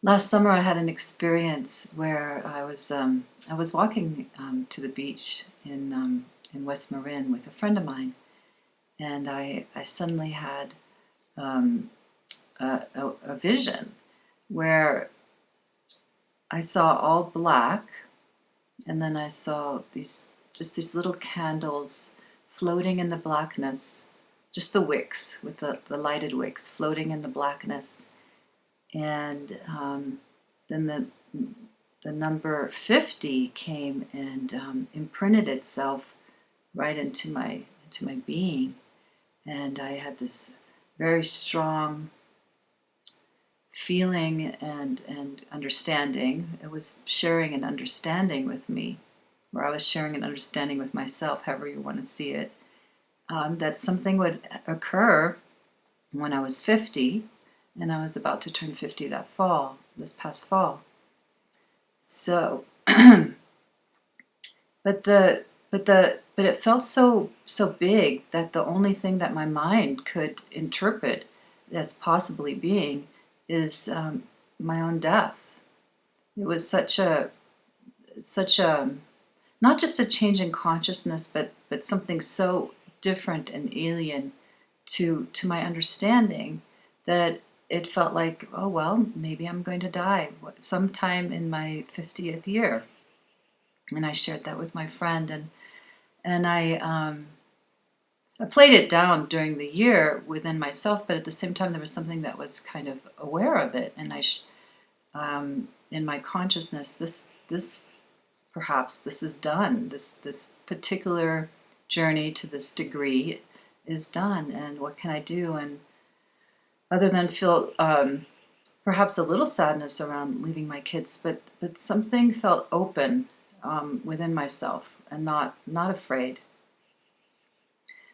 Last summer, I had an experience where I was walking to the beach in West Marin with a friend of mine, and I suddenly had um, a vision where I saw all black, and then I saw these little candles floating in the blackness, just the wicks with the lighted wicks floating in the blackness, and then the number 50 came and imprinted itself right into my being, and I had this very strong feeling and understanding. It was sharing an understanding with me, or I was sharing an understanding with myself, however you want to see it, that something would occur when I was 50, and I was about to turn 50 this past fall. So, but it felt so big that the only thing that my mind could interpret as possibly being is my own death. It was such a not just a change in consciousness, but something so different and alien to my understanding that it felt like, oh well, maybe I'm going to die sometime in my 50th year. And I shared that with my friend, and I played it down during the year within myself, but at the same time there was something that was kind of aware of it, and in my consciousness, this perhaps this is done. This particular journey to this degree is done, and what can I do? And other than feel perhaps a little sadness around leaving my kids, but something felt open within myself and not afraid.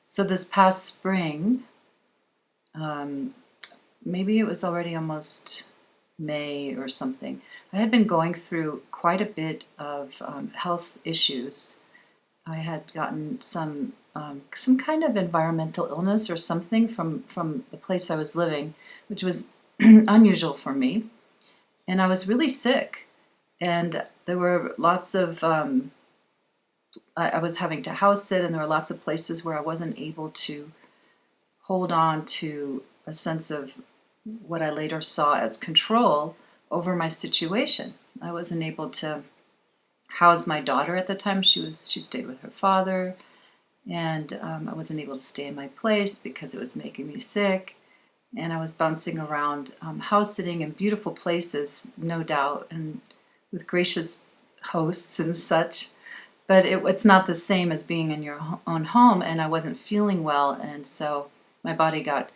So this past spring, maybe it was already almost May or something, I had been going through quite a bit of health issues. I had gotten some kind of environmental illness or something from the place I was living, which was unusual for me. And I was really sick, and there were lots of I was having to house sit, and there were lots of places where I wasn't able to hold on to a sense of what I later saw as control over my situation. I wasn't able to house my daughter at the time. She stayed with her father, and I wasn't able to stay in my place because it was making me sick. And I was bouncing around, house sitting in beautiful places, no doubt, and with gracious hosts and such. But it's not the same as being in your own home, and I wasn't feeling well, and so my body got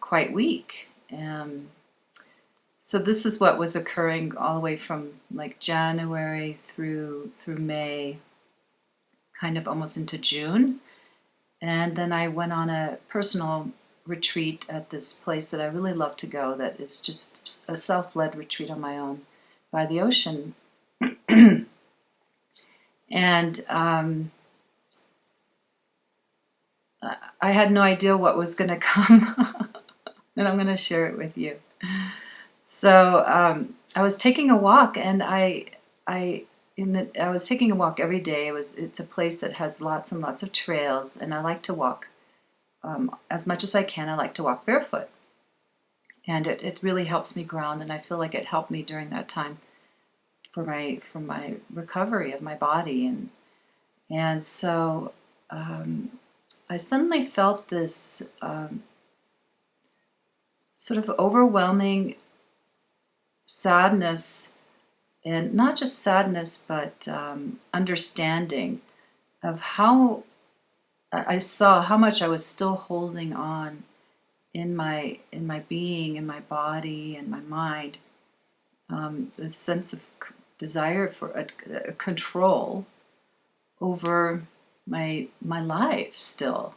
quite weak. So this is what was occurring all the way from like January through May, kind of almost into June. And then I went on a personal retreat at this place that I really love to go, that is just a self-led retreat on my own by the ocean. And I had no idea what was going to come, and I'm going to share it with you. So I was taking a walk, and I was taking a walk every day. It's a place that has lots and lots of trails, and I like to walk as much as I can. I like to walk barefoot, and it really helps me ground, and I feel like it helped me during that time for my recovery of my body, and so I suddenly felt this sort of overwhelming sadness, and not just sadness, but understanding of how I saw how much I was still holding on in my being, in my body, and my mind. This sense of desire for a control over my life still,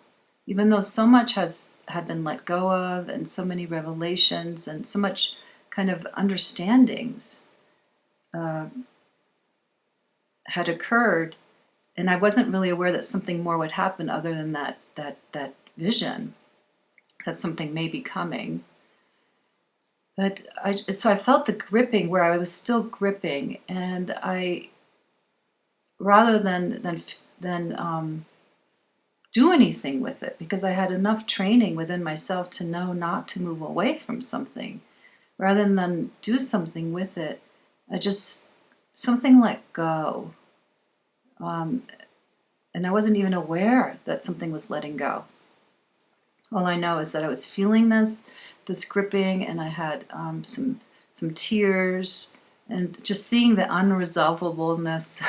even though so much had been let go of, and so many revelations and so much kind of understandings had occurred, and I wasn't really aware that something more would happen other than that vision, that something may be coming. But so I felt the gripping where I was still gripping, and I, rather than do anything with it, because I had enough training within myself to know not to move away from something, rather than do something with it, I just, something let go. And I wasn't even aware that something was letting go. All I know is that I was feeling this gripping, and I had some tears, and just seeing the unresolvableness,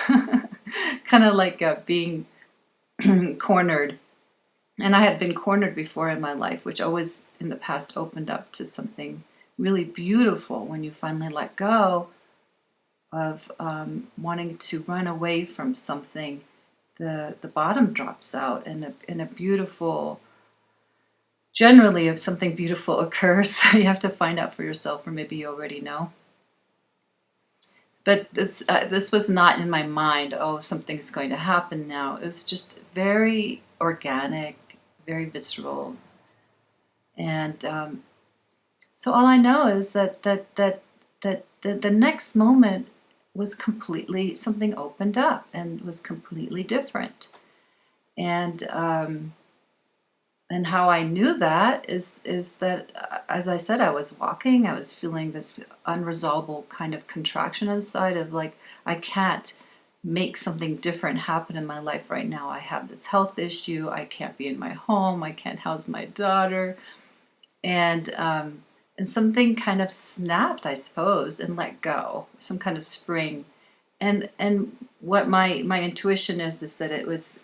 kind of like being cornered. And I had been cornered before in my life, which always in the past opened up to something really beautiful when you finally let go of wanting to run away from something. The bottom drops out, and a beautiful, generally, if something beautiful occurs, you have to find out for yourself, or maybe you already know. But this was not in my mind. Oh, something's going to happen now. It was just very organic, very visceral, and so all I know is that the next moment was completely, something opened up and was completely different, and how I knew that is that, as I said, I was walking, I was feeling this unresolvable kind of contraction inside of like, I can't make something different happen in my life right now. I have this health issue. I can't be in my home. I can't house my daughter, and something kind of snapped, I suppose, and let go. Some kind of spring, and what my intuition is that it was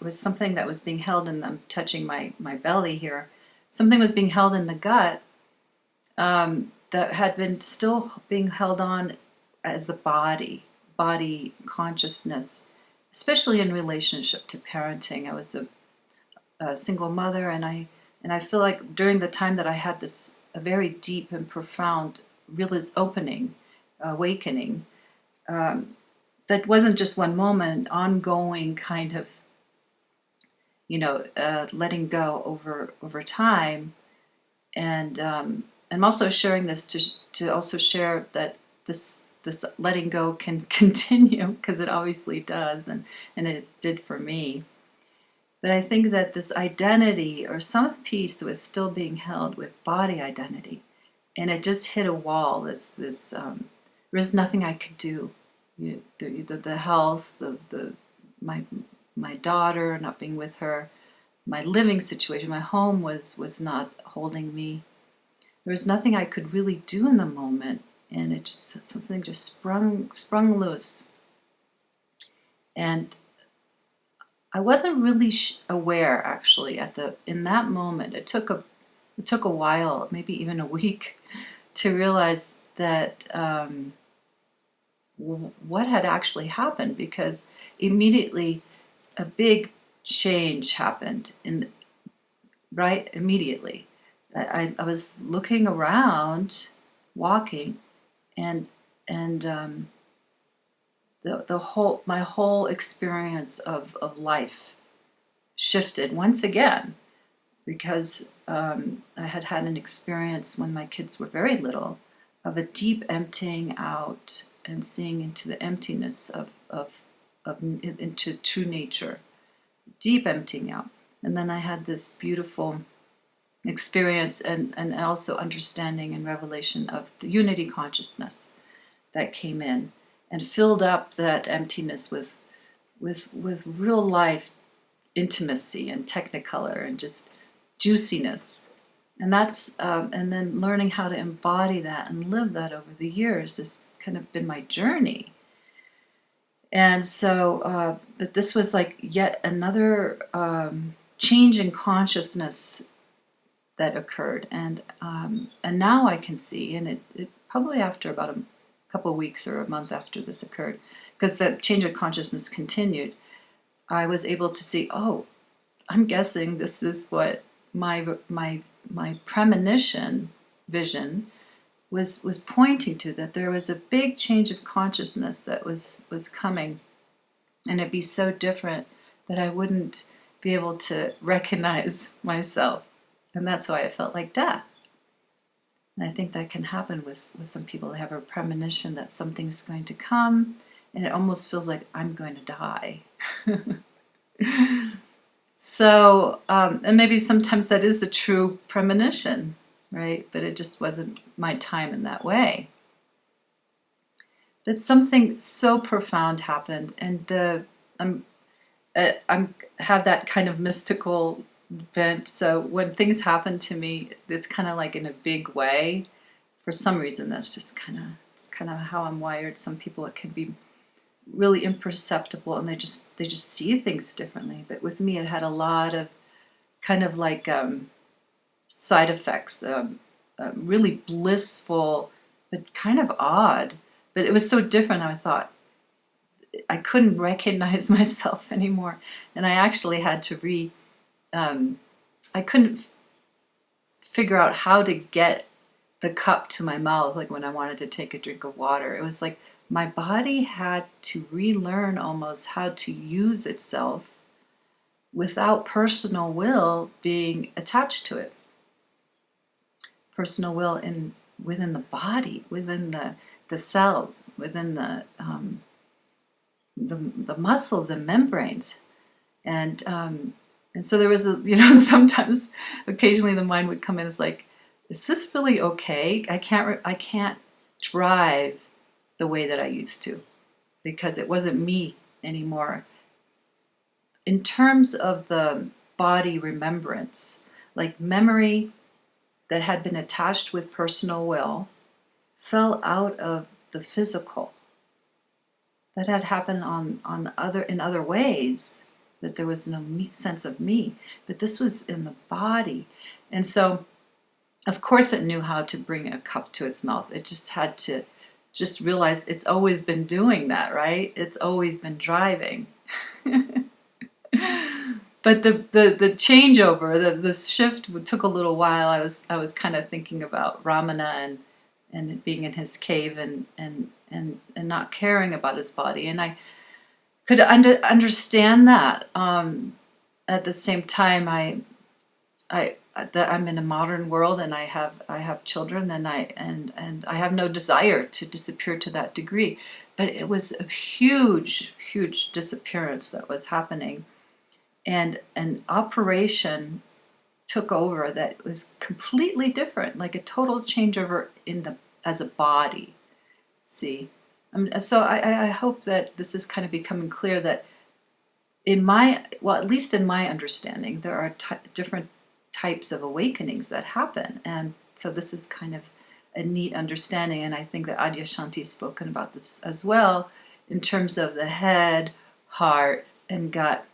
something that was being held in them, touching my belly here. Something was being held in the gut, that had been still being held on as the body consciousness, especially in relationship to parenting. I was a single mother, and I feel like during the time that I had this a very deep and profound awakening, that wasn't just one moment, ongoing kind of, letting go over time. And I'm also sharing this to also share that this letting go can continue, because it obviously does, and it did for me. But I think that this identity, or some piece, was still being held with body identity, and it just hit a wall. There was nothing I could do. The health, my daughter, not being with her, my living situation, my home was not holding me. There was nothing I could really do in the moment, and it just, something just sprung loose, and I wasn't really aware, actually, in that moment. It took a while, maybe even a week, to realize that what had actually happened, because immediately a big change happened right immediately. I was looking around, walking, and my whole experience of life shifted once again, because I had had an experience when my kids were very little of a deep emptying out and seeing into the emptiness into true nature, deep emptying out. And then I had this beautiful experience, and also understanding and revelation of the unity consciousness that came in and filled up that emptiness with real life intimacy and technicolor and just juiciness. And that's and then learning how to embody that and live that over the years has kind of been my journey. And so, but this was like yet another change in consciousness that occurred, and now I can see, and it probably after about a couple of weeks or a month after this occurred, because the change of consciousness continued, I was able to see, oh, I'm guessing this is what my premonition vision was pointing to, that there was a big change of consciousness that was coming, and it'd be so different that I wouldn't be able to recognize myself, and that's why I felt like death. And I think that can happen with some people. They have a premonition that something's going to come, and it almost feels like I'm going to die. So, and maybe sometimes that is a true premonition, right? But it just wasn't my time in that way. But something so profound happened, and I'm have that kind of mystical bent. So when things happen to me, it's kind of like in a big way. For some reason, that's just kind of how I'm wired. Some people, it can be really imperceptible, and they just see things differently. But with me, it had a lot of kind of like side effects, really blissful, but kind of odd. But it was so different. I thought I couldn't recognize myself anymore, and I actually had to I couldn't figure out how to get the cup to my mouth, like when I wanted to take a drink of water. It was like my body had to relearn almost how to use itself without personal will being attached to it. Personal will within the body, within the cells, within the muscles and membranes, and so there was sometimes, occasionally the mind would come in. It's like, is this really okay? I can't drive the way that I used to, because it wasn't me anymore. In terms of the body remembrance, like memory that had been attached with personal will fell out of the physical. That had happened in other ways, that there was no sense of me, but this was in the body. And so of course it knew how to bring a cup to its mouth. It just had to just realize it's always been doing that, right? It's always been driving. But the changeover, the shift took a little while. I was kind of thinking about Ramana and being in his cave and not caring about his body, and I could understand that. At the same time, I'm in a modern world, and I have children, and I have no desire to disappear to that degree. But it was a huge disappearance that was happening, and an operation took over that was completely different, like a total changeover as a body. See, so I hope that this is kind of becoming clear that at least in my understanding, there are different types of awakenings that happen, and so this is kind of a neat understanding. And I think that Adyashanti has spoken about this as well, in terms of the head, heart, and gut.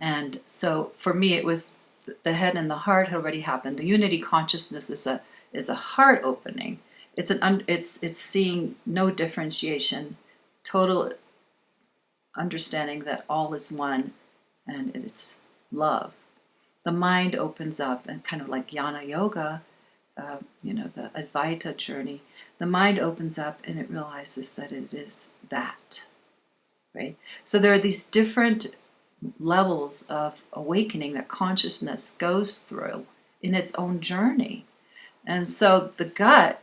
And so for me, it was the head and the heart had already happened. The unity consciousness is a heart opening. It's seeing no differentiation, total understanding that all is one, and it's love. The mind opens up, and kind of like Jnana Yoga, the Advaita journey, the mind opens up and it realizes that it is that, right? So there are these different levels of awakening that consciousness goes through in its own journey. And so the gut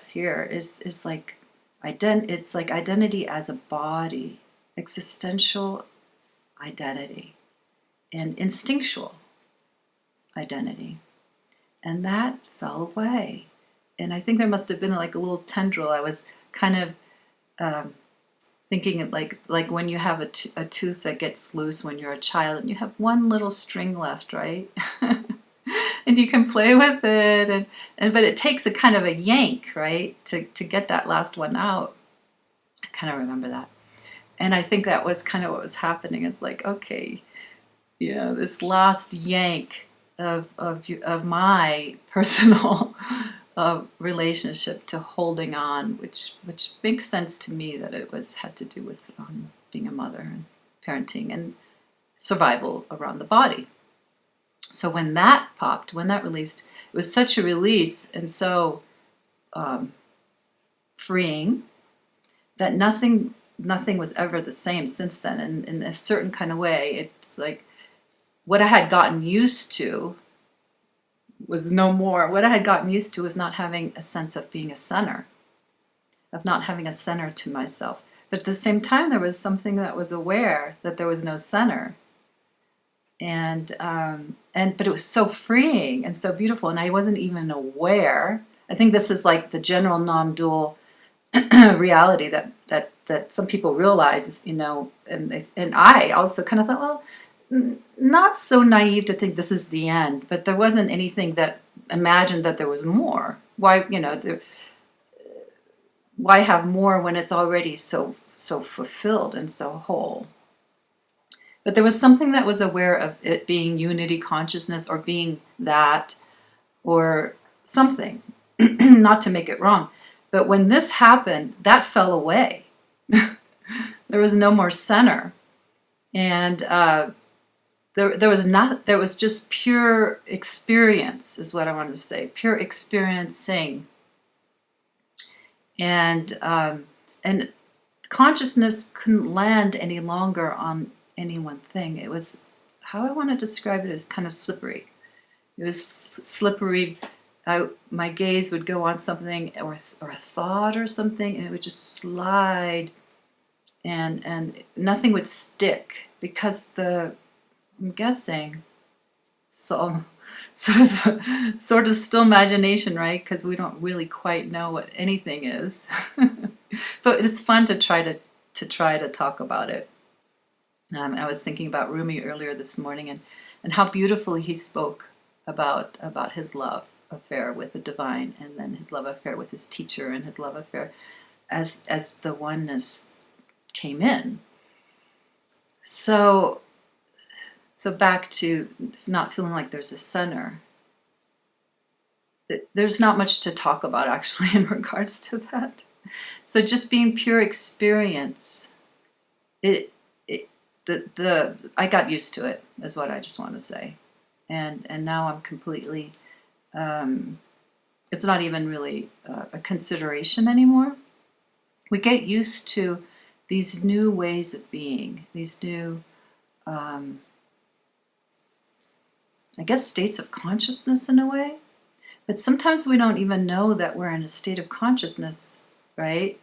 here is like it's like identity as a body, existential identity, and instinctual identity. And that fell away. And I think there must have been like a little tendril. I was kind of thinking like when you have a tooth that gets loose when you're a child, and you have one little string left, right? And you can play with it, but it takes a kind of a yank, right, to get that last one out. I kind of remember that. And I think that was kind of what was happening. It's like, okay, this last yank of my personal relationship to holding on, which makes sense to me that it had to do with being a mother and parenting and survival around the body. So when that popped, when that released, it was such a release and so freeing that nothing was ever the same since then. And in a certain kind of way, it's like what I had gotten used to was no more. What I had gotten used to was not having a sense of being a center, of not having a center to myself. But at the same time, there was something that was aware that there was no center. But it was so freeing and so beautiful, and I wasn't even aware. I think this is like the general non-dual reality that some people realize, and I also kind of thought, well, not so naive to think this is the end, but there wasn't anything that imagined that there was more. Why, why have more when it's already so fulfilled and so whole? But there was something that was aware of it being unity consciousness, or being that, or something, not to make it wrong. But when this happened, that fell away. There was no more center. And there was just pure experience, is what I wanted to say. Pure experiencing. And consciousness couldn't land any longer on any one thing. It was, how I want to describe it, is kind of slippery. It was slippery. My gaze would go on something, or a thought or something, and it would just slide, and nothing would stick, because I'm guessing, so sort of still imagination, right? Because we don't really quite know what anything is, but it's fun to try to talk about it. I was thinking about Rumi earlier this morning, and how beautifully he spoke about his love affair with the divine, and then his love affair with his teacher, and his love affair as the oneness came in. So back to not feeling like there's a center. There's not much to talk about actually in regards to that. So just being pure experience, I got used to it, is what I just want to say, and now I'm completely. It's not even really a consideration anymore. We get used to these new ways of being, these new, I guess, states of consciousness in a way. But sometimes we don't even know that we're in a state of consciousness, right?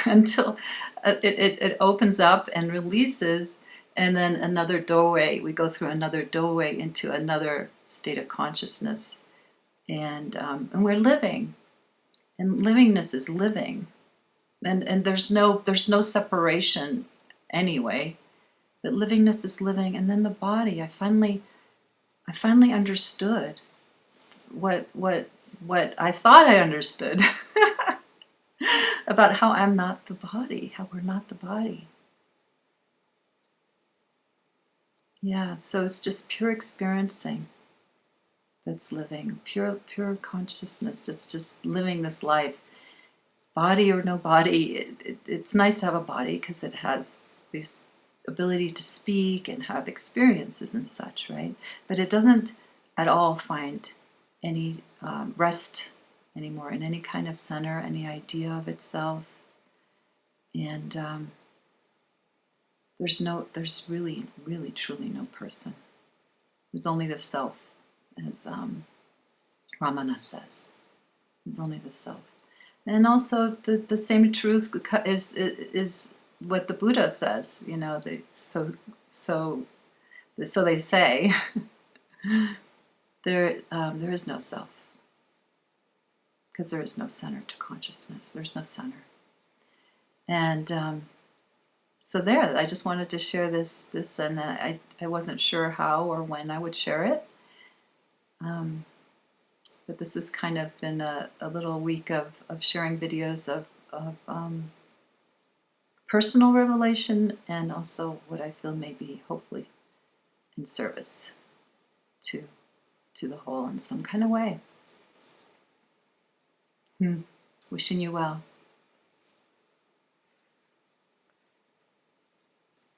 Until it opens up and releases, and then another doorway. We go through another doorway into another state of consciousness, and we're living, and livingness is living, and there's no separation anyway. But livingness is living, and then the body. I finally understood what I thought I understood about how I'm not the body, how we're not the body. Yeah, so it's just pure experiencing that's living, pure consciousness that's just living this life. Body or no body, it's nice to have a body because it has this ability to speak and have experiences and such, right? But it doesn't at all find any rest anymore in any kind of center, any idea of itself. And there's really, really, truly no person. There's only the self, as Ramana says. There's only the self. And also the same truth is what the Buddha says, so they say. There is no self, because there is no center to consciousness. There's no center. And so there, I just wanted to share this, and I wasn't sure how or when I would share it. But this has kind of been a little week of sharing videos of personal revelation, and also what I feel may be hopefully in service to the whole in some kind of way. Wishing you well.